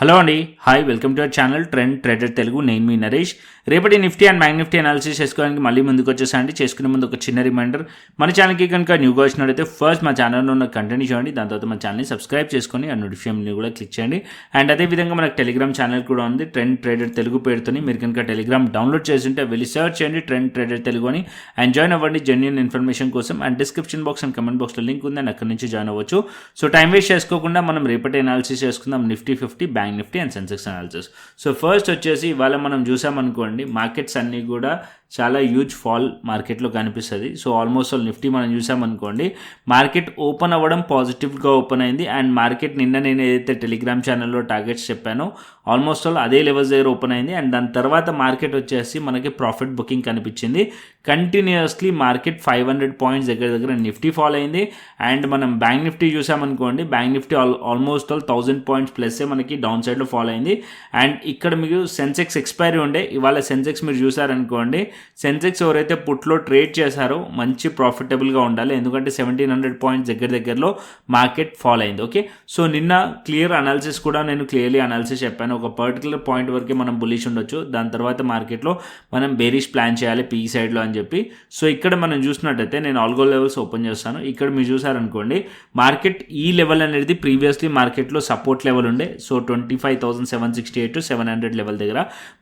Hello అండి, hi, welcome to our channel trend trader Telugu. నేను మీ నరేష్. రేపటి Nifty and bank Nifty analysis చేసుకోవడానికి మళ్ళీ ముందుకు వచ్చేసండి. చేసుకునే ముందు ఒక చిన్న రిమైండర్, మన ఛానల్కి కనుక న్యూగా వచ్చినట్టయితే ఫస్ట్ మా ఛానల్లో ఉన్న కంటెంట్ చూడండి, దాని తర్వాత మా ఛానల్ని సబ్స్క్రైబ్ చేసుకొని ఆ నోటిఫికేషన్ని కూడా క్లిక్ చేయండి. అండ్ అదేవిధంగా మనకు టెలిగ్రామ్ ఛానల్ కూడా ఉంది, ట్రెండ్ ట్రేడర్ తెలుగు పేరుతోని. మీరు కనుక టెలిగ్రామ్ డౌన్లోడ్ చేస్తుంటే వెళ్ళి సర్చ్ చేయండి ట్రెండ్ ట్రేడర్ తెలుగు అని, అండ్ జాయిన్ అవ్వండి జెన్యూన్ ఇన్ఫర్మేషన్ కోసం. And description box and comment బాక్స్లో లింక్ ఉంది, అండ్ అక్కడి నుంచి జాయిన్ అవ్వచ్చు. సో టైం వేస్ట్ చేసుకోకుండా మనం రేపటి అనాలిసిస్ చేసుకుందాం, Nifty 50, bank Nifty and Sensex analysis. So first వచ్చేసి ఇవాళ మనం చూసామనుకోండి, మార్కెట్స్ అన్నీ కూడా చాలా హ్యూజ్ ఫాల్ మార్కెట్లో కనిపిస్తుంది. సో ఆల్మోస్ట్ ఆల్ నిఫ్టీ మనం చూసామనుకోండి, మార్కెట్ ఓపెన్ అవ్వడం పాజిటివ్గా ఓపెన్ అయింది. అండ్ మార్కెట్ నిన్న నేను ఏదైతే టెలిగ్రామ్ ఛానల్లో టార్గెట్స్ చెప్పానో ఆల్మోస్ట్ ఆల్ అదే లెవెల్స్ దగ్గర ఓపెన్ అయింది. అండ్ దాని తర్వాత మార్కెట్ వచ్చేసి మనకి ప్రాఫిట్ బుకింగ్ కనిపించింది. కంటిన్యూస్లీ మార్కెట్ 500 పాయింట్స్ దగ్గర నిఫ్టీ ఫాల్ అయింది. అండ్ మనం బ్యాంక్ నిఫ్టీ చూసామనుకోండి, bank Nifty almost all 1000 points plus మనకి డౌన్ సైడ్లో ఫాల్ అయింది. అండ్ ఇక్కడ మీకు సెన్సెక్స్ ఎక్స్పైరీ ఉండే, ఇవాళ సెన్సెక్స్ మీరు చూసారనుకోండి, సెన్సెక్స్ ఎవరైతే పుట్లో ట్రేడ్ చేశారో మంచి ప్రాఫిటబుల్గా ఉండాలి, ఎందుకంటే 1700 పాయింట్స్ దగ్గరలో మార్కెట్ ఫాల్ అయింది. ఓకే, సో నిన్న క్లియర్ అనాలిసిస్ కూడా నేను క్లియర్లీ అనాలిసిస్ చెప్పాను. ఒక పర్టికులర్ పాయింట్ వరకే మనం బులిష్ ఉండొచ్చు, దాని తర్వాత మార్కెట్లో మనం బేరిష్ ప్లాన్ చేయాలి పీ సైడ్లో అని చెప్పి. సో ఇక్కడ మనం చూసినట్టయితే నేను ఆల్గో లెవెల్స్ ఓపెన్ చేస్తాను. ఇక్కడ మీరు చూసారనుకోండి, మార్కెట్ ఈ లెవెల్ అనేది ప్రీవియస్లీ మార్కెట్లో సపోర్ట్ లెవెల్ ఉండే. సో 25,768 to 700 లెవెల్ దగ్గర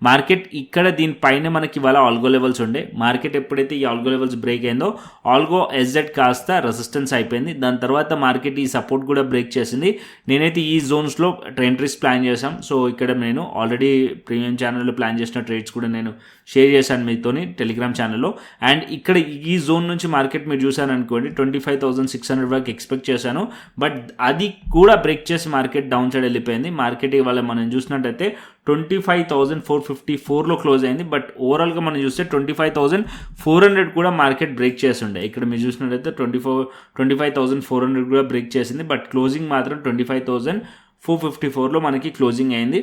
మార్కెట్ ఇక్కడ దీనిపైన మనకి ఇవాళ ఆల్గో లెవెల్స్ ఉండే. మార్కెట్ ఎప్పుడైతే ఈ ఆల్గో లెవెల్స్ బ్రేక్ అయిందో ఆల్గో ఎస్జెడ్ కాస్త రెసిస్టెన్స్ అయిపోయింది. దాని తర్వాత మార్కెట్ ఈ సపోర్ట్ కూడా బ్రేక్ చేసింది. నేనైతే ఈ జోన్స్లో ఎంట్రీస్ ప్లాన్ చేశాం. సో ఇక్కడ నేను ఆల్రెడీ ప్రీమియం ఛానల్లో ప్లాన్ చేసిన ట్రేడ్స్ కూడా నేను షేర్ చేశాను మీతోని టెలిగ్రామ్ ఛానల్లో. అండ్ ఇక్కడ ఈ జోన్ నుంచి మార్కెట్ మీరు చూసారనుకోండి 25,600 వరకు ఎక్స్పెక్ట్ చేశాను, బట్ అది కూడా బ్రేక్ చేసి మార్కెట్ డౌన్ సైడ్ వెళ్ళిపోయింది. మార్కెట్ ఇవాళ మనం చూసినట్టయితే 25,454లో క్లోజ్ అయింది. బట్ ఓవరాల్గా మనం చూస్తే 25,400 కూడా మార్కెట్ బ్రేక్ చేస్తుండే. ఇక్కడ మీరు చూసినట్టయితే 25,400 కూడా బ్రేక్ చేసింది, బట్ క్లోజింగ్ మాత్రం 25,454లో మనకి క్లోజింగ్ అయింది.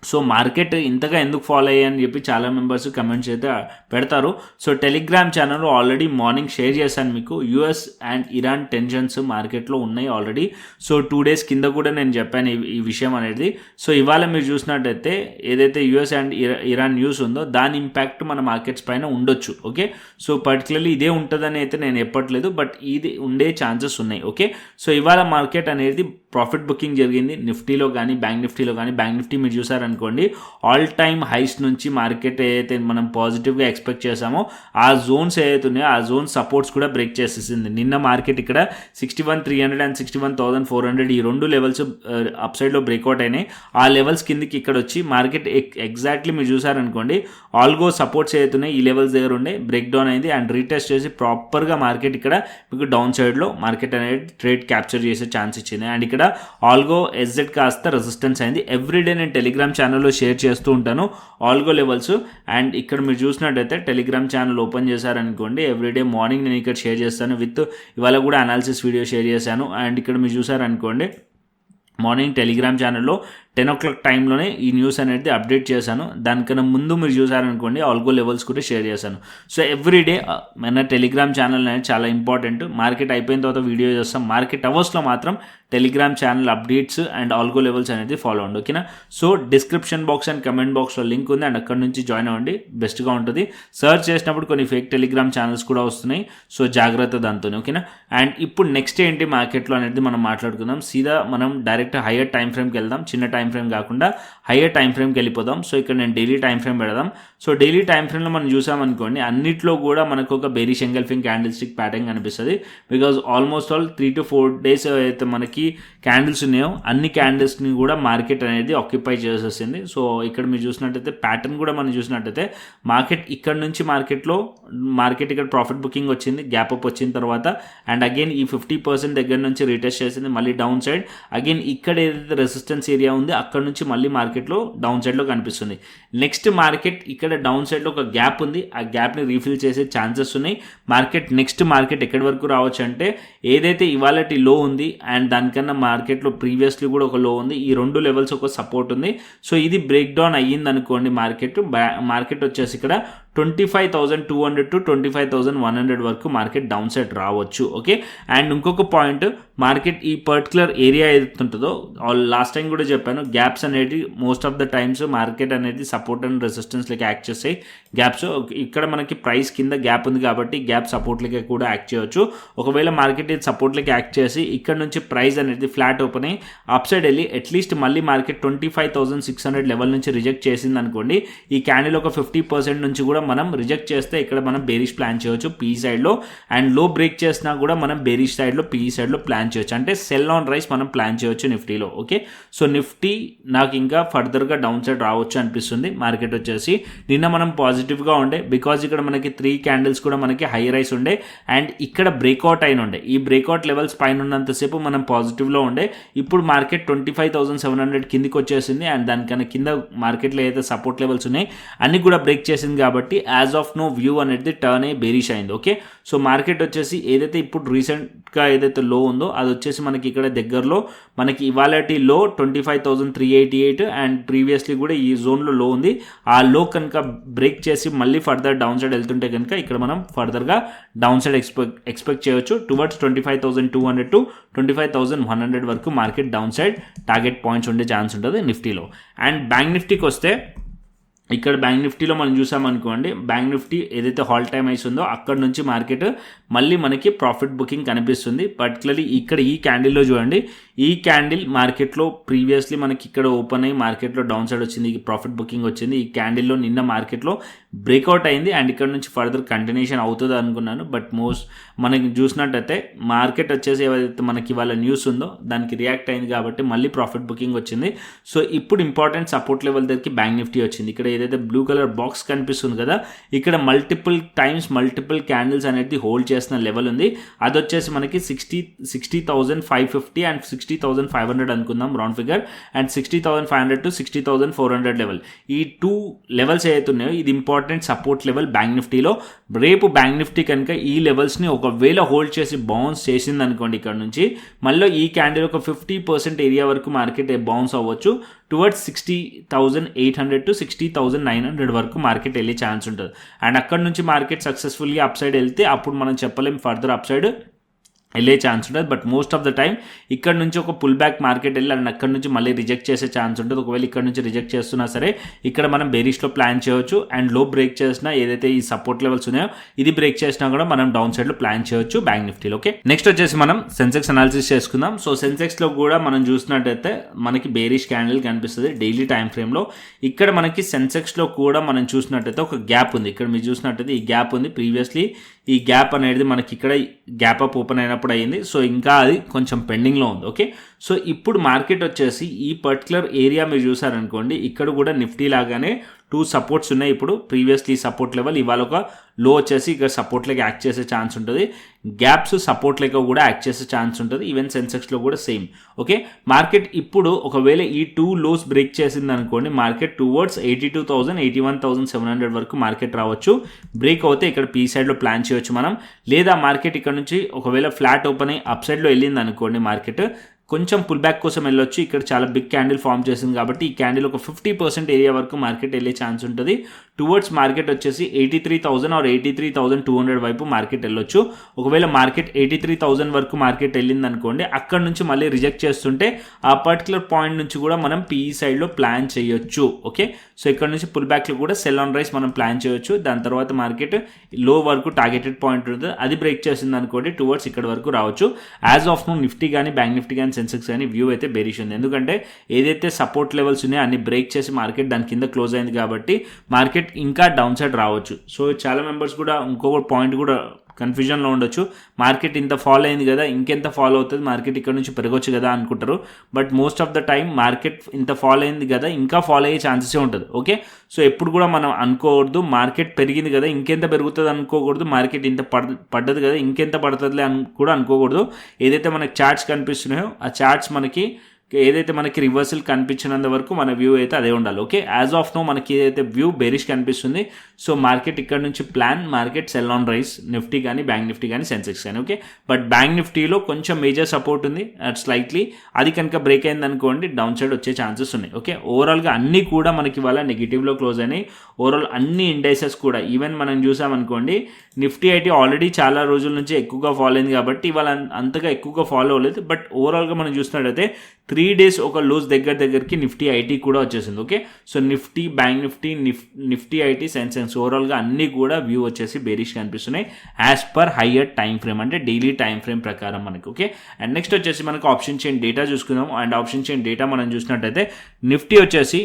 సో మార్కెట్ ఇంతగా ఎందుకు ఫాలో అయ్యాయని చెప్పి చాలా మెంబర్స్ కమెంట్స్ అయితే పెడతారు. సో టెలిగ్రామ్ ఛానల్లో ఆల్రెడీ మార్నింగ్ షేర్ చేశాను మీకు, యుఎస్ అండ్ ఇరాన్ టెన్షన్స్ మార్కెట్లో ఉన్నాయి ఆల్రెడీ. సో 2 days కింద కూడా నేను చెప్పాను ఈ విషయం అనేది. సో ఇవాళ మీరు చూసినట్టయితే ఏదైతే యుఎస్ అండ్ ఇరాన్ న్యూస్ ఉందో దాని ఇంపాక్ట్ మన మార్కెట్స్ పైన ఉండొచ్చు. ఓకే, సో పర్టికులర్లీ ఇదే ఉంటుందని అయితే నేను చెప్పట్లేదు, బట్ ఇది ఉండే ఛాన్సెస్ ఉన్నాయి. ఓకే, సో ఇవాళ మార్కెట్ అనేది ప్రాఫిట్ బుకింగ్ జరిగింది నిఫ్టీలో కానీ బ్యాంక్ నిఫ్టీలో కానీ. బ్యాంక్ నిఫ్టీ మీరు చూసారనుకోండి, ఆల్ టైమ్ హైస్ నుంచి మార్కెట్ ఏదైతే మనం పాజిటివ్గా ఎక్స్పెక్ట్ చేసామో ఆ జోన్స్ ఏదైతే ఉన్నాయో ఆ జోన్ సపోర్ట్స్ కూడా బ్రేక్ చేసేసింది. నిన్న మార్కెట్ ఇక్కడ 61,300 అండ్ 61,400 ఈ రెండు లెవెల్స్ అప్ సైడ్లో బ్రేక్అవుట్ అయినాయి. ఆ లెవెల్స్ కిందకి ఇక్కడ వచ్చి మార్కెట్ ఎగ్జాక్ట్లీ మీరు చూసారనుకోండి, ఆల్గో సపోర్ట్స్ ఏదైతే ఉన్నాయి ఈ లెవెల్స్ దగ్గర ఉండే బ్రేక్ డౌన్ అయింది. అండ్ రీటెస్ట్ చేసి ప్రాపర్గా మార్కెట్ ఇక్కడ మీకు డౌన్ సైడ్లో మార్కెట్ అనేది ట్రేడ్ క్యాప్చర్ చేసే ఛాన్స్ ఇచ్చింది. అండ్ ఇక్కడ ఆల్గో ఎస్జెడ్ కాస్త రెసిస్టెన్స్ అయింది. ఎవ్రీడే నేను టెలిగ్రామ్ ఛానల్లో షేర్ చేస్తూ ఉంటాను ఆల్గో లెవెల్స్. అండ్ ఇక్కడ మీరు చూసినట్టయితే టెలిగ్రామ్ ఛానల్ ఓపెన్ చేశారనుకోండి, ఎవ్రీడే మార్నింగ్ నేను ఇక్కడ షేర్ చేస్తాను విత్ ఇవాళ కూడా అనాలిసిస్ వీడియో షేర్ చేశాను. అండ్ ఇక్కడ మీరు చూసారనుకోండి, మార్నింగ్ టెలిగ్రామ్ ఛానల్లో 10 o'clock టైంలోనే ఈ న్యూస్ అనేది అప్డేట్ చేశాను. దానికన్నా ముందు మీరు చూసారనుకోండి ఆల్గో లెవెల్స్ కూడా షేర్ చేశాను. సో ఎవ్రీడే మన టెలిగ్రామ్ ఛానల్ అనేది చాలా ఇంపార్టెంట్. మార్కెట్ అయిపోయిన తర్వాత వీడియో చేస్తాం, మార్కెట్ అవర్స్లో మాత్రం Telegram channel updates and algo levels అనేది ఫాలో అవ్వండి. ఓకేనా, so description box and comment బాక్స్లో లింక్ ఉంది, అండ్ అక్కడ నుంచి జాయిన్ అవ్వండి, బెస్ట్గా ఉంటుంది. సర్చ్ చేసినప్పుడు కొన్ని ఫేక్ టెలిగ్రామ్ ఛానల్స్ కూడా వస్తున్నాయి, సో జాగ్రత్త దాంతో. ఓకేనా, అండ్ ఇప్పుడు నెక్స్ట్ ఏంటి మార్కెట్లో అనేది మనం మాట్లాడుకుందాం. సీదా మనం డైరెక్ట్ హయ్యర్ టైం ఫ్రేమ్కి వెళ్దాం, చిన్న టైం ఫ్రేమ్ కాకుండా హయ్యర్ టైం ఫ్రేమ్కి వెళ్ళిపోదాం. సో ఇక్కడ నేను డైలీ టైం ఫ్రేమ్ పెడదాం. సో డైలీ టైం ఫ్రేమ్లో మనం చూసామనుకోండి, అన్నిట్లో కూడా మనకు ఒక bearish engulfing candlestick pattern కనిపిస్తుంది. Because almost all 3 to 4 days అయితే మనకి క్యాండిల్స్ ఉన్నాయో అన్ని క్యాండిల్స్ని కూడా మార్కెట్ అనేది ఆక్యుపై చేసేసింది. సో ఇక్కడ మీరు చూసినట్టయితే ప్యాటర్న్ కూడా మనం చూసినట్టయితే మార్కెట్ ఇక్కడ నుంచి మార్కెట్ ఇక్కడ ప్రాఫిట్ బుకింగ్ వచ్చింది, గ్యాప్ అప్ వచ్చిన తర్వాత అండ్ అగైన్ ఈ 50% దగ్గర నుంచి రీటెస్ట్ చేసింది, మళ్ళీ డౌన్ సైడ్. అగైన్ ఇక్కడ ఏదైతే రెసిస్టెన్స్ ఏరియా ఉంది అక్కడ నుంచి మళ్ళీ మార్కెట్లో డౌన్ సైడ్లో కనిపిస్తుంది. నెక్స్ట్ మార్కెట్ ఇక్కడ డౌన్ సైడ్లో ఒక గ్యాప్ ఉంది, ఆ గ్యాప్ని రీఫిల్ చేసే ఛాన్సెస్ ఉన్నాయి. నెక్స్ట్ మార్కెట్ ఎక్కడి వరకు రావచ్చు అంటే ఏదైతే ఇవాళటి లో ఉంది అండ్ దానికన్నా మార్కెట్లో ప్రీవియస్లీ కూడా ఒక లో ఉంది, ఈ రెండు లెవెల్స్ ఒక సపోర్ట్ ఉంది. సో ఇది బ్రేక్ డౌన్ అయ్యింది అనుకోండి, మార్కెట్ వచ్చేసి ఇక్కడ 25,200 to 25,100 వరకు మార్కెట్ డౌన్ సైడ్ రావచ్చు. ఓకే, అండ్ ఇంకొక పాయింట్, మార్కెట్ ఈ పర్టికులర్ ఏరియా ఏదైతే ఉంటుందో లాస్ట్ టైం కూడా చెప్పాను, గ్యాప్స్ అనేది most of the times market అనేది సపోర్ట్ అండ్ రెసిస్టెన్స్ లెక్క యాక్ట్ చేస్తాయి. గ్యాప్స్ ఇక్కడ మనకి ప్రైస్ కింద గ్యాప్ ఉంది కాబట్టి గ్యాప్ సపోర్ట్ లెక్క కూడా యాక్ట్ చేయవచ్చు. ఒకవేళ మార్కెట్ ఇది సపోర్ట్ లెక్క యాక్ట్ చేసి ఇక్కడ నుంచి ప్రైస్ అనేది ఫ్లాట్ ఓపెన్ అయ్యి అప్ సైడ్ వెళ్ళి అట్లీస్ట్ మళ్ళీ మార్కెట్ 25,600 లెవెల్ నుంచి రిజెక్ట్ చేసింది అనుకోండి, ఈ క్యాండిల్ ఒక 50% నుంచి కూడా మనం రిజెక్ట్ చేస్తే ఇక్కడ మనం బేరిష్ ప్లాన్ చేయవచ్చు పీ సైడ్లో, అండ్ లో బ్రేక్ చేసినా కూడా మనం బేరిష్ సైడ్లో పీ సైడ్లో ప్లాన్ చేయొచ్చు. అంటే సెల్ ఆన్ రైస్ మనం ప్లాన్ చేయొచ్చు నిఫ్టీలో. ఓకే, సో నిఫ్టీ నాకు ఇంకా ఫర్దర్గా డౌన్ సైడ్ రావచ్చు అనిపిస్తుంది. మార్కెట్ వచ్చేసి నిన్న మనం పాజిటివ్గా ఉండే, బికాజ్ ఇక్కడ మనకి 3 క్యాండిల్స్ కూడా మనకి హై రైస్ ఉండే అండ్ ఇక్కడ బ్రేక్అవుట్ అయిన ఉండే. ఈ బ్రేక్అవుట్ లెవెల్స్ పైన ఉన్నంతసేపు మనం పాజిటివ్లో ఉండే. ఇప్పుడు మార్కెట్ 25,700 కిందికి వచ్చేసింది అండ్ దానికన్నా కింద మార్కెట్లో ఏదైతే సపోర్ట్ లెవెల్స్ ఉన్నాయి అన్ని కూడా బ్రేక్ చేసింది కాబట్టి యాజ్ ఆఫ్ నో వ్యూ అనేది టర్న్ అయ్యి బేరిష్ అయింది. ఓకే, సో మార్కెట్ వచ్చేసి ఏదైతే ఇప్పుడు రీసెంట్గా ఏదైతే లో ఉందో అది వచ్చేసి మనకి ఇక్కడ దగ్గరలో మనకి ఇవాళటి లో 25,388 అండ్ ప్రీవియస్లీ కూడా ఈ జోన్లో లో ఉంది. ఆ లో కనుక బ్రేక్ చేసి మళ్ళీ ఫర్దర్ డౌన్ సైడ్ వెళ్తుంటే కనుక ఇక్కడ మనం ఫర్దర్గా డౌన్ సైడ్ ఎక్స్పెక్ట్ చేయొచ్చు టువర్డ్స్ 25,200 to 25,100 వరకు market down side target points ఉండే ఛాన్స్ ఉంటుంది నిఫ్టీలో. అండ్ బ్యాంక్ నిఫ్టీకి వస్తే ఇక్కడ బ్యాంక్ నిఫ్టీలో మనం చూసామనుకోండి, బ్యాంక్ నిఫ్టీ ఏదైతే హాల్ టైమ్ ఐస్ ఉందో అక్కడ నుంచి మార్కెట్ మళ్ళీ మనకి ప్రాఫిట్ బుకింగ్ కనిపిస్తుంది. పర్టికులర్లీ ఇక్కడ ఈ క్యాండిల్లో చూడండి, ఈ క్యాండిల్ మార్కెట్లో ప్రీవియస్లీ మనకి ఇక్కడ ఓపెన్ అయ్యి మార్కెట్లో డౌన్ సైడ్ వచ్చింది, ప్రాఫిట్ బుకింగ్ వచ్చింది. ఈ క్యాండిల్లో నిన్న మార్కెట్లో బ్రేక్అవుట్ అయింది అండ్ ఇక్కడ నుంచి ఫర్దర్ కంటిన్యూషన్ అవుతుంది అనుకున్నాను. బట్ మనకి చూసినట్టయితే మార్కెట్ వచ్చేసి ఏదైతే మనకి ఇవాళ న్యూస్ ఉందో దానికి రియాక్ట్ అయింది కాబట్టి మళ్ళీ ప్రాఫిట్ బుకింగ్ వచ్చింది. సో ఇప్పుడు ఇంపార్టెంట్ సపోర్ట్ లెవెల్ దగ్గరికి బ్యాంక్ నిఫ్టీ వచ్చింది. ఇక్కడ ఏదైతే బ్లూ కలర్ బాక్స్ కనిపిస్తుంది కదా, ఇక్కడ మల్టిపుల్ టైమ్స్ మల్టిపుల్ క్యాండిల్స్ అనేది హోల్డ్ చేసిన లెవెల్ ఉంది. అది వచ్చేసి మనకి 60,550 అండ్ 60,500 అనుకుందాం round figure, and 60,500 to 60,400 level. ఈ 2 లెవెల్స్ ఏదైతే ఉన్నాయో ఇది ఇంపార్టెంట్ సపోర్ట్ లెవెల్ బ్యాంక్ నిఫ్టీలో. రేపు బ్యాంక్ నిఫ్టీ కనుక ఈ లెవెల్స్ని ఒకవేళ హోల్డ్ చేసి బౌన్స్ చేసింది అనుకోండి, ఇక్కడ నుంచి మళ్ళీ ఈ క్యాండిల్ ఒక 50% ఏరియా వరకు మార్కెట్ బౌన్స్ అవ్వచ్చు టువర్డ్స్ 60,800 to 60,900 వరకు మార్కెట్ వెళ్ళే ఛాన్స్ ఉంటుంది. అండ్ అక్కడ నుంచి మార్కెట్ సక్సెస్ఫుల్గా అప్ సైడ్ వెళ్తే అప్పుడు మనం చెప్పలేం ఫర్దర్ అప్ సైడ్ వెళ్ళే ఛాన్స్ ఉంటుంది. But most of the time ఇక్కడ నుంచి ఒక పుల్ బ్యాక్ మార్కెట్ వెళ్ళి అండ్ అక్కడ నుంచి మళ్ళీ రిజెక్ట్ చేసే ఛాన్స్ ఉంటుంది. ఒకవేళ ఇక్కడ నుంచి రిజెక్ట్ చేస్తున్నా సరే ఇక్కడ మనం బేరిష్లో ప్లాన్ చేయవచ్చు అండ్ లో బ్రేక్ చేసినా ఏదైతే ఈ సపోర్ట్ లెవెల్స్ ఉన్నాయో ఇది బ్రేక్ చేసినా కూడా మనం డౌన్ సైడ్లో ప్లాన్ చేయవచ్చు బ్యాంక్ నిఫ్టీలో. ఓకే, నెక్స్ట్ వచ్చేసి మనం సెన్సెక్స్ అనాలిసిస్ చేసుకుందాం. సో సెన్సెక్స్లో కూడా మనం చూసినట్టయితే మనకి బేరిష్ క్యాండిల్ కనిపిస్తుంది డైలీ టైం ఫ్రేమ్లో. ఇక్కడ మనకి సెన్సెక్స్లో కూడా మనం చూసినట్టయితే ఒక గ్యాప్ ఉంది. ఇక్కడ మీరు చూసినట్టయితే ఈ గ్యాప్ ఉంది. ప్రీవియస్లీ ఈ గ్యాప్ అనేది మనకి ఇక్కడ గ్యాప్ అప్ ఓపెన్ అయినప్పుడు అయ్యింది. సో ఇంకా అది కొంచెం పెండింగ్లో ఉంది. ఓకే, సో ఇప్పుడు మార్కెట్ వచ్చేసి ఈ పర్టికులర్ ఏరియా మీరు చూసారనుకోండి, ఇక్కడ కూడా నిఫ్టీ లాగానే 2 సపోర్ట్స్ ఉన్నాయి. ఇప్పుడు ప్రీవియస్లీ సపోర్ట్ లెవెల్, ఇవాళ ఒక లో వచ్చేసి ఇక్కడ సపోర్ట్ లెక్క యాక్ట్ చేసే ఛాన్స్ ఉంటుంది. గ్యాప్స్ సపోర్ట్ లెక్క కూడా యాక్ట్ చేసే ఛాన్స్ ఉంటుంది. ఈవెన్ సెన్సెక్స్లో కూడా సేమ్. ఓకే, మార్కెట్ ఇప్పుడు ఒకవేళ ఈ 2 లోస్ బ్రేక్ చేసింది అనుకోండి, మార్కెట్ టువర్డ్స్ 82,000 81,700 వరకు మార్కెట్ రావచ్చు. బ్రేక్ అవుతే ఇక్కడ పీ సైడ్లో ప్లాన్ చేయొచ్చు మనం. లేదా మార్కెట్ ఇక్కడ నుంచి ఒకవేళ ఫ్లాట్ ఓపెన్ అయ్యి అప్ సైడ్లో వెళ్ళింది అనుకోండి, మార్కెట్ కొంచెం పుల్ బ్యాక్ కోసం వెళ్ళొచ్చు. ఇక్కడ చాలా బిగ్ క్యాండిల్ ఫామ్ చేసింది కాబట్టి ఈ క్యాండిల్ ఒక 50% ఏరియా వరకు మార్కెట్ వెళ్ళే ఛాన్స్ ఉంటుంది. టువర్డ్స్ మార్కెట్ వచ్చేసి 83,000 ఆర్ 83,200 వైపు మార్కెట్ వెళ్ళొచ్చు. ఒకవేళ మార్కెట్ 83,000 వరకు మార్కెట్ వెళ్ళింది అనుకోండి, అక్కడ నుంచి మళ్ళీ రిజెక్ట్ చేస్తుంటే ఆ పర్టికులర్ పాయింట్ నుంచి కూడా మనం పీఈ సైడ్లో ప్లాన్ చేయొచ్చు. ఓకే, సో ఇక్కడ నుంచి పుల్ బ్యాక్లో కూడా సెల్ ఆన్ రైస్ మనం ప్లాన్ చేయొచ్చు. దాని తర్వాత మార్కెట్ లో వరకు టార్గెటెడ్ పాయింట్ ఉంటుంది, అది బ్రేక్ చేసింది అనుకోండి టువర్డ్స్ ఇక్కడ వరకు రావచ్చు. యాజ్ ఆఫ్ నో నిఫ్టీ కానీ బ్యాంక్ నిఫ్టీ కానీ సెన్సెక్స్ కానీ వ్యూ అయితే బెరిష్ ఉంది. ఎందుకంటే ఏదైతే సపోర్ట్ లెవెల్స్ ఉన్నాయో అన్ని బ్రేక్ చేసి మార్కెట్ దాని కింద క్లోజ్ అయింది కాబట్టి మార్కెట్ ఇంకా డౌన్ సైడ్ రావచ్చు. సో చాలా మెంబర్స్ కూడా ఇంకొక పాయింట్ కూడా కన్ఫ్యూజన్లో ఉండొచ్చు, మార్కెట్ ఇంత ఫాలో అయింది కదా ఇంకెంత ఫాలో అవుతుంది, మార్కెట్ ఇక్కడ నుంచి పెరగొచ్చు కదా అనుకుంటారు. But most of the time market ఇంత ఫాలో అయింది కదా ఇంకా ఫాలో అయ్యే ఛాన్సెస్ ఉంటుంది. ఓకే, సో ఎప్పుడు కూడా మనం అనుకోకూడదు మార్కెట్ పెరిగింది కదా ఇంకెంత పెరుగుతుంది అనుకోకూడదు, మార్కెట్ ఇంత పడ్డది కదా ఇంకెంత పడుతుందిలే అని కూడా అనుకోకూడదు. ఏదైతే మనకి చార్ట్స్ కనిపిస్తున్నాయో ఆ చార్ట్స్ మనకి ఏదైతే మనకి రివర్సల్ కనిపించినంత వరకు మన వ్యూ అయితే అదే ఉండాలి. ఓకే, యాజ్ ఆఫ్ నో మనకి ఏదైతే వ్యూ బేరిష్ కనిపిస్తుంది. సో మార్కెట్ ఇక్కడ నుంచి plan market sell on rice, Nifty కానీ బ్యాంక్ నిఫ్టీ కానీ సెన్సెక్స్ కానీ. ఓకే, బట్ బ్యాంక్ నిఫ్టీలో కొంచెం మేజర్ సపోర్ట్ ఉంది స్లైట్లీ, అది కనుక బ్రేక్ అయింది అనుకోండి డౌన్ సైడ్ వచ్చే ఛాన్సెస్ ఉన్నాయి. ఓకే, ఓవరాల్గా అన్నీ కూడా మనకి ఇవాళ నెగిటివ్లో క్లోజ్ అయినాయి. ఓవరాల్ అన్ని ఇండైసెస్ కూడా, ఈవెన్ మనం చూసామనుకోండి నిఫ్టీ ఐటీ ఆల్రెడీ చాలా రోజుల నుంచి ఎక్కువగా ఫాలో అయింది కాబట్టి ఇవాళ అంతగా ఎక్కువగా ఫాలో అవ్వలేదు. బట్ ఓవరాల్గా మనం చూసినట్టయితే 3 days ఒక లూజ్ దగ్గరికి నిఫ్టీ ఐటీ కూడా వచ్చేసింది. Okay, so Nifty bank Nifty IT Sensex ఓవరాల్గా అన్నీ కూడా వ్యూ వచ్చేసి బేరిష్ కనిపిస్తున్నాయి as per higher time frame, అంటే డైలీ టైం ఫ్రేమ్ ప్రకారం మనకి. ఓకే, అండ్ నెక్స్ట్ వచ్చేసి మనకు ఆప్షన్ చైన్ డేటా చూసుకుందాం. అండ్ ఆప్షన్ చైన్ డేటా మనం చూసినట్టయితే నిఫ్టీ వచ్చేసి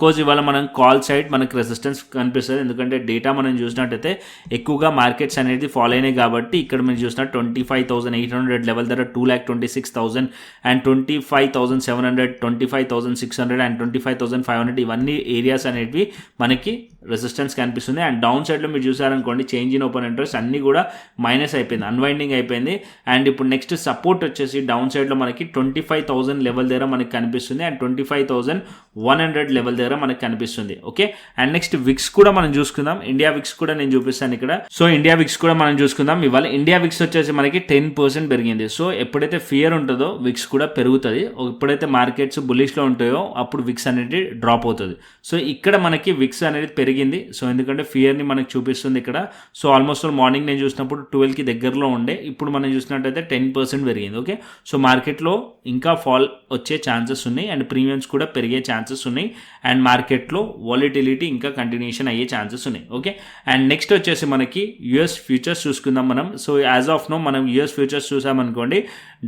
కోర్స్ ఇవాళ మనం కాల్ సైడ్ మనకు రెసిస్టెన్స్ కనిపిస్తుంది, ఎందుకంటే డేటా మనం చూసినట్టయితే ఎక్కువగా మార్కెట్స్ అనేది ఫాలో అయినాయి కాబట్టి ఇక్కడ మీరు చూసిన 25,800 లెవెల్ దగ్గర 2,26,000 అండ్ 25,700, 25,600 అండ్ 25,500 ఇవన్నీ ఏరియాస్ అనేవి మనకి రెసిస్టెన్స్ కనిపిస్తుంది. అండ్ డౌన్ సైడ్లో మీరు చూసారనుకోండి చేంజ్ ఇన్ ఓపెన్ ఇంట్రెస్ట్ అన్నీ కూడా మైనస్ అయిపోయింది, అన్వైండింగ్ అయిపోయింది. అండ్ ఇప్పుడు నెక్స్ట్ సపోర్ట్ వచ్చేసి డౌన్ సైడ్లో మనకి 25,000 లెవెల్ దగ్గర మనకి కనిపిస్తుంది అండ్ 25,100 లెవెల్ దగ్గర మనకి కనిపిస్తుంది. ఓకే, అండ్ నెక్స్ట్ విక్స్ కూడా మనం చూసుకుందాం. ఇండియా విక్స్ కూడా నేను చూపిస్తాను ఇక్కడ. సో ఇండియా విక్స్ కూడా మనం చూసుకుందాం. ఇవాళ ఇండియా విక్స్ వచ్చేసి మనకి 10% పెరిగింది. సో ఎప్పుడైతే ఫియర్ ఉంటుందో విక్స్ కూడా పెరుగుతుంది, ఎప్పుడైతే మార్కెట్స్ బుల్లిష్లో ఉంటాయో అప్పుడు విక్స్ అనేది డ్రాప్ అవుతుంది. సో ఇక్కడ మనకి విక్స్ అనేది పెరిగింది. సో ఎందుకంటే ఫియర్ని మనకి చూపిస్తుంది ఇక్కడ. సో ఆల్మోస్ట్ మార్నింగ్ నేను చూసినప్పుడు 12కి దగ్గరలో ఉండే, ఇప్పుడు మనం చూసినట్టయితే 10% పెరిగింది. ఓకే, సో మార్కెట్లో ఇంకా ఫాల్ వచ్చే ఛాన్సెస్ ఉన్నాయి అండ్ ప్రీమియమ్స్ కూడా పెరిగే ఛాన్సెస్ ఉన్నాయి అండ్ మార్కెట్లో వాలిటిలిటీ ఇంకా కంటిన్యూషన్ అయ్యే ఛాన్సెస్ ఉన్నాయి. ఓకే, అండ్ నెక్స్ట్ వచ్చేసి మనకి యూఎస్ ఫ్యూచర్స్ చూసుకుందాం మనం. సో యాజ్ ఆఫ్ నో మనం యూఎస్ ఫ్యూచర్స్ చూసామనుకోండి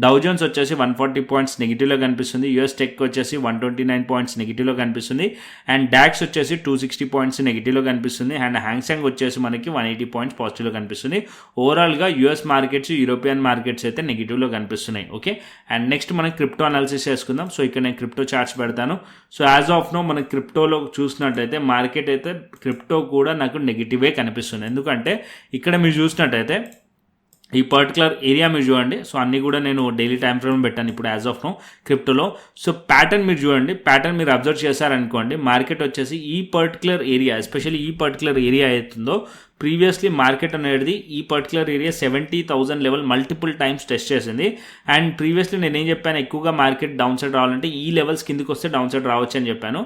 డౌ జోన్స్ వచ్చేసి 140 పాయింట్స్ నెగిటివ్లో కనిపిస్తుంది, యూఎస్ టెక్ వచ్చేసి 129 పాయింట్స్ నెగిటివ్లో కనిపిస్తుంది అండ్ డాక్స్ వచ్చేసి 260 పాయింట్స్ నెగిటివ్లో కనిపిస్తుంది అండ్ హ్యాంగ్సెంగ్ వచ్చేసి మనకి 180 పాయింట్స్ పాజిటివ్లో కనిపిస్తుంది. ఓవరాల్గా యూఎస్ మార్కెట్స్ యూరోపియన్ మార్కెట్స్ అయితే నెగిటివ్లో కనిపిస్తున్నాయి. ఓకే, అండ్ నెక్స్ట్ మనం క్రిప్టో అనాలిసిస్ చేసుకుందాం. సో ఇక్కడ నేను క్రిప్టో చార్ట్స్ పెడతాను. సో యాజ్ ఆఫ్ నో మన క్రిప్టోలో చూసినట్టయితే మార్కెట్ అయితే క్రిప్టో కూడా నాకు నెగిటివే కనిపిస్తుంది, ఎందుకంటే ఇక్కడ మీరు చూసినట్టయితే ఈ పర్టికులర్ ఏరియా మీరు చూడండి. సో అన్నీ కూడా నేను డైలీ టైం ఫ్రేమ్ పెట్టాను ఇప్పుడు యాజ్ ఆఫ్ నో క్రిప్టోలో. సో ప్యాటర్న్ మీరు చూడండి, ప్యాటర్న్ మీరు అబ్జర్వ్ చేశారనుకోండి మార్కెట్ వచ్చేసి ఈ పర్టికులర్ ఏరియా, ఎస్పెషల్లీ ఈ పర్టికులర్ ఏరియా అవుతుందో ప్రీవియస్లీ మార్కెట్ అనేది ఈ particular area 70,000 level multiple times test చేసింది అండ్ ప్రీవియస్లీ నేనేం చెప్పాను, ఎక్కువగా మార్కెట్ డౌన్ సైడ్ రావాలంటే ఈ లెవెల్స్ కిందకి వస్తే డౌన్ సైడ్ రావచ్చు అని చెప్పాను.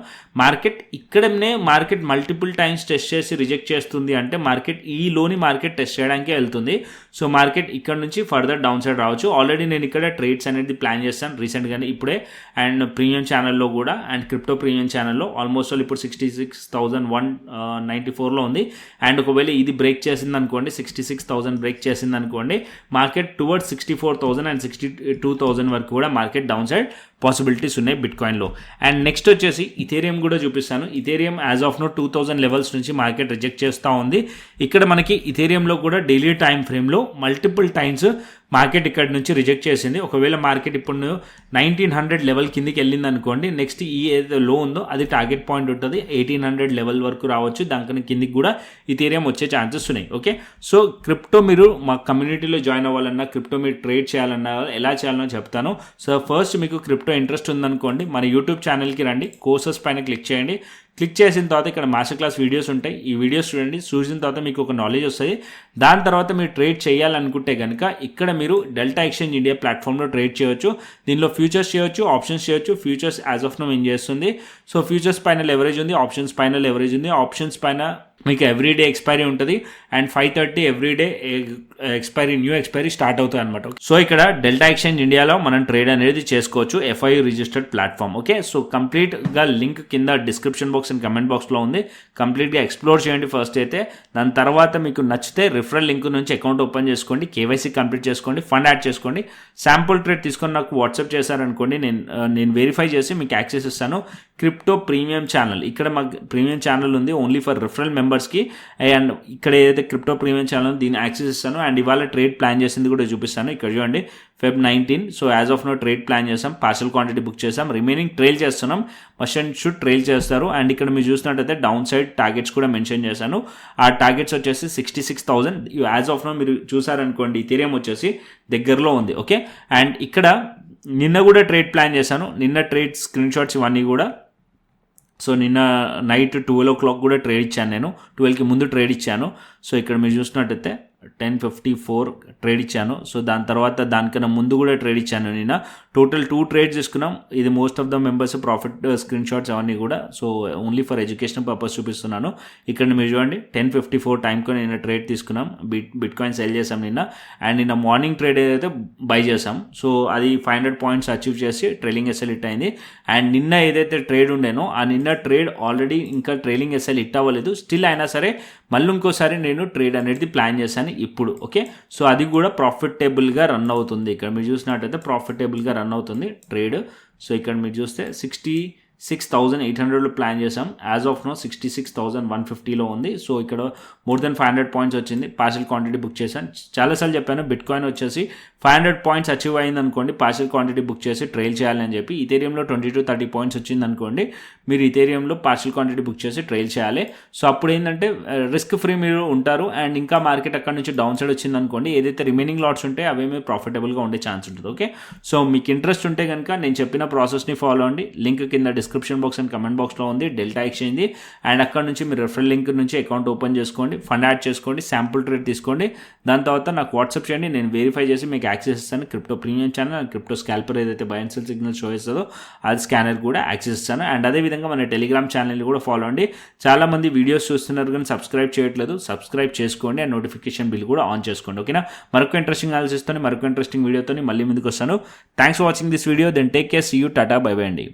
మార్కెట్ మల్టిపుల్ టైమ్స్ టెస్ట్ చేసి రిజెక్ట్ చేస్తుంది అంటే మార్కెట్ ఈ లోని మార్కెట్ టెస్ట్ చేయడానికే వెళ్తుంది. సో మార్కెట్ ఇక్కడ నుంచి ఫర్దర్ డౌన్ సైడ్ రావచ్చు. ఆల్రెడీ నేను ఇక్కడ ట్రేడ్స్ అనేది ప్లాన్ చేస్తాను రీసెంట్గానే ఇప్పుడే అండ్ ప్రీమియం ఛానల్లో కూడా అండ్ క్రిప్టో ప్రీమియం ఛానల్లో ఆల్మోస్ట్ ఇప్పుడు 66,194లో ఉంది అండ్ ఒకవేళ ఇది బ్రేక్ చేసింది అనుకోండి 66,000 బ్రేక్ చేసింది అనుకోండి మార్కెట్ టువర్డ్స్ 64,000 అండ్ 62,000 వరకు కూడా మార్కెట్ డౌన్ సైడ్ పాసిబిలిటీస్ ఉన్నాయి బిట్కాయిన్లో. అండ్ నెక్స్ట్ వచ్చేసి ఇథేరియం కూడా చూపిస్తాను. Ethereum as of now 2,000 levels నుంచి మార్కెట్ రిజెక్ట్ చేస్తూ ఉంది. ఇక్కడ మనకి ఇథేరియంలో కూడా డైలీ టైం ఫ్రేమ్లో మల్టిపుల్ టైమ్స్ మార్కెట్ ఇక్కడ నుంచి రిజెక్ట్ చేసింది. ఒకవేళ మార్కెట్ ఇప్పుడు 1,900 లెవెల్ కిందికి వెళ్ళింది అనుకోండి నెక్స్ట్ ఈ ఏదైతే లో ఉందో అది టార్గెట్ పాయింట్ ఉంటుంది, 1,800 లెవెల్ వరకు రావచ్చు, దాని కిందికి కూడా ఇథేరియం వచ్చే ఛాన్సెస్ ఉన్నాయి. ఓకే, సో క్రిప్టో మీరు మా కమ్యూనిటీలో జాయిన్ అవ్వాలన్నా క్రిప్టో మీరు ట్రేడ్ చేయాలన్నా ఎలా చేయాలనో చెప్తాను. సో ఫస్ట్ మీకు క్రిప్టో ఇంట్రెస్ట్ ఉందనుకోండి మన యూట్యూబ్ ఛానల్కి రండి, కోర్సెస్ పైన క్లిక్ చేయండి. క్లిక్ చేసిన తర్వాత ఇక్కడ మాస్టర్ క్లాస్ వీడియోస్ ఉంటాయి, ఈ వీడియోస్ చూడండి, చూసిన తర్వాత మీకు ఒక నాలెడ్జ్ వస్తుంది. దాని తర్వాత మీరు ట్రేడ్ చేయాలనుకుంటే కనుక ఇక్కడ మీరు డెల్టా ఎక్స్చేంజ్ ఇండియా ప్లాట్ఫామ్లో ట్రేడ్ చేయొచ్చు. దీనిలో ఫ్యూచర్స్ చేయొచ్చు, ఆప్షన్స్ చేయొచ్చు. ఫ్యూచర్స్ యాజ్ ఆఫ్ నో ఏం చేస్తుంది, సో ఫ్యూచర్స్ పైన లెవరేజ్ ఉంది, ఆప్షన్స్ పైన లెవరేజ్ ఉంది. ఆప్షన్స్ పైన మీకు ఎవ్రీడే ఎక్స్పైరీ ఉంటుంది and 5:30 everyday new expiry start అవుతుంది అనమాట. సో ఇక్కడ డెల్టా ఎక్స్చేంజ్ ఇండియాలో మనం ట్రేడ్ అనేది చేసుకోవచ్చు, FIU registered platform. Okay, so కంప్లీట్గా లింక్ కింద డిస్క్రిప్షన్ బాక్స్ అండ్ కమెంట్ బాక్స్లో ఉంది, కంప్లీట్గా ఎక్స్ప్లోర్ చేయండి ఫస్ట్ అయితే. దాని తర్వాత మీకు నచ్చితే రిఫరల్ లింక్ నుంచి అకౌంట్ ఓపెన్ చేసుకోండి, KYC కంప్లీట్ చేసుకోండి, ఫండ్ యాడ్ చేసుకోండి. శాంపుల్ ట్రేడ్ తీసుకొని నాకు వాట్సాప్ చేశారనుకోండి, నేను వెరిఫై చేసి మీకు యాక్సెస్ ఇస్తాను. క్రిప్టో ప్రీమియం ఛానల్, ఇక్కడ మాకు ప్రీమియం ఛానల్ ఉంది ఓన్లీ ఫర్ రిఫరల్ మెంబర్స్కి అండ్ ఇక్కడ ఏదైతే క్రిప్టో ప్రీమియం ఛానల్ దీన్ని యాక్సెస్ ఇస్తాను అండ్ ఇవాళ ట్రేడ్ ప్లాన్ చేసింది కూడా చూపిస్తాను. ఇక్కడ చూడండి Feb 19. So as of now trade plan చేసాం, పార్సల్ క్వాంటిటీ బుక్ చేసాం, రిమైనింగ్ ట్రైల్ చేస్తున్నాం, మస్ట్ అండ్ షుడ్ ట్రైల్ చేస్తారు. అండ్ ఇక్కడ మీరు చూసినట్టయితే డౌన్ సైడ్ టార్గెట్స్ కూడా మెన్షన్ చేశాను. ఆ టార్గెట్స్ వచ్చేసి 66,000 యాజ్ ఆఫ్ నో మీరు చూసారనుకోండి ఇథేరియం వచ్చేసి దగ్గరలో ఉంది. ఓకే, అండ్ ఇక్కడ నిన్న కూడా ట్రేడ్ ప్లాన్ చేశాను. నిన్న ట్రేడ్ స్క్రీన్ షాట్స్ ఇవన్నీ కూడా. సో నిన్న నైట్ 12 o'clock కూడా ట్రేడ్ ఇచ్చాను నేను, 12కి ముందు ట్రేడ్ ఇచ్చాను. సో ఇక్కడ మీరు చూసినట్టయితే 10:54 ట్రేడ్ ఇచ్చాను. సో దాని తర్వాత దానికన్నా ముందు కూడా ట్రేడ్ ఇచ్చాను నిన్న. టోటల్ 2 ట్రేడ్స్ తీసుకున్నాం. ఇది most of the members profit screen shots అవన్నీ కూడా. So only for education purpose చూపిస్తున్నాను. ఇక్కడ మీరు చూడండి 10:54 టైంకి నిన్న ట్రేడ్ తీసుకున్నాం. బిట్ కాయిన్ సెల్ చేసాం నిన్న. అండ్ నిన్న మార్నింగ్ ట్రేడ్ ఏదైతే బై చేసాం. సో అది 500 points అచీవ్ చేసి ట్రైలింగ్ ఎస్ఎల్ హిట్ అయింది. అండ్ నిన్న ఏదైతే ట్రేడ్ ఉండేనో ఆ నిన్న ట్రేడ్ ఆల్రెడీ ఇంకా ట్రైలింగ్ ఎస్ఎల్ హిట్ అవ్వలేదు. స్టిల్ అయినా సరే మళ్ళీ ఇంకోసారి నేను ట్రేడ్ అనేది ప్లాన్ చేశాను ఇప్పుడు. ఓకే, సో అది కూడా ప్రాఫిటబుల్గా రన్ అవుతుంది. ఇక్కడ మీరు చూసినట్టయితే ప్రాఫిటబుల్గా రన్ అవుతుంది ట్రేడ్. సో ఇక్కడ మీరు చూస్తే 66,800లో ప్లాన్ చేసాం. యాజ్ ఆఫ్ నో 66,150లో ఉంది. సో ఇక్కడ మోర్ దెన్ 500 points వచ్చింది. పార్షియల్ క్వాంటిటీ బుక్ చేశాను. చాలాసార్లు చెప్పాను బిట్ కాయిన్ వచ్చేసి 500 points అచీవ్ అయింది అనుకోండి, పార్షియల్ క్వాంటిటీ బుక్ చేసి ట్రైల్ చేయాలని చెప్పి. ఇథేరియంలో 20 to 30 points వచ్చింది అనుకోండి, మీరు ఇథేరియంలో పార్షియల్ క్వాంటిటీ బుక్ చేసి ట్రైల్ చేయాలి. సో అప్పుడు ఏంటంటే రిస్క్ ఫ్రీ మీరు ఉంటారు. అండ్ ఇంకా మార్కెట్ అక్కడ నుంచి డౌన్ సైడ్ వచ్చింది అనుకోండి, ఏదైతే రిమైనింగ్ లాట్స్ ఉంటే అవి మీరు ప్రాఫిటబుల్గా ఉండే ఛాన్స్ ఉంటుంది. ఓకే, సో మీకు ఇంట్రెస్ట్ ఉంటే కనుక నేను చెప్పిన ప్రాసెస్ని ఫాలో అండి. లింక్ కింద డిస్క్రిప్షన్ బాక్స్ అండ్ కమెంట్ బాక్స్లో ఉంది, డెల్టా ఎక్స్చేంజ్. అండ్ అక్కడ నుంచి మీరు రెఫరల్ లింక్ నుంచి అకౌంట్ ఓపెన్ చేసుకోండి, ఫండ్ యాడ్ చేసుకోండి, శాంపుల్ ట్రేడ్ తీసుకోండి. దాని తర్వాత నాకు వాట్సాప్ చేయండి, నేను వెరిఫై చేసి మీకు యాక్సెస్ ఇస్తాను. Crypto premium channel and crypto scalper ఏదైతే buy and sell signal show చేస్తుందో అది స్కానర్ కూడా యాక్సెస్ ఇస్తాను. అండ్ అదేవిధంగా మన టెలిగ్రామ్ ఛానల్ కూడా ఫాలో అండి. చాలామంది వీడియోస్ చూస్తున్నారు కానీ సబ్స్క్రైబ్ చేయట్లేదు, సబ్స్క్రైబ్ చేసుకోండి. అండ్ నోటిఫికేషన్ బిల్ కూడా ఆన్ చేసుకోండి. ఓకేనా, మరొక ఇంట్రెస్టింగ్ అనాలిసిస్ తోని మరొక ఇంట్రెస్టింగ్ వీడియోతో మళ్ళీ ముందుకు వస్తాను. Thanks for watching this video. Then take care, see you, టాటా, బై బై అండి.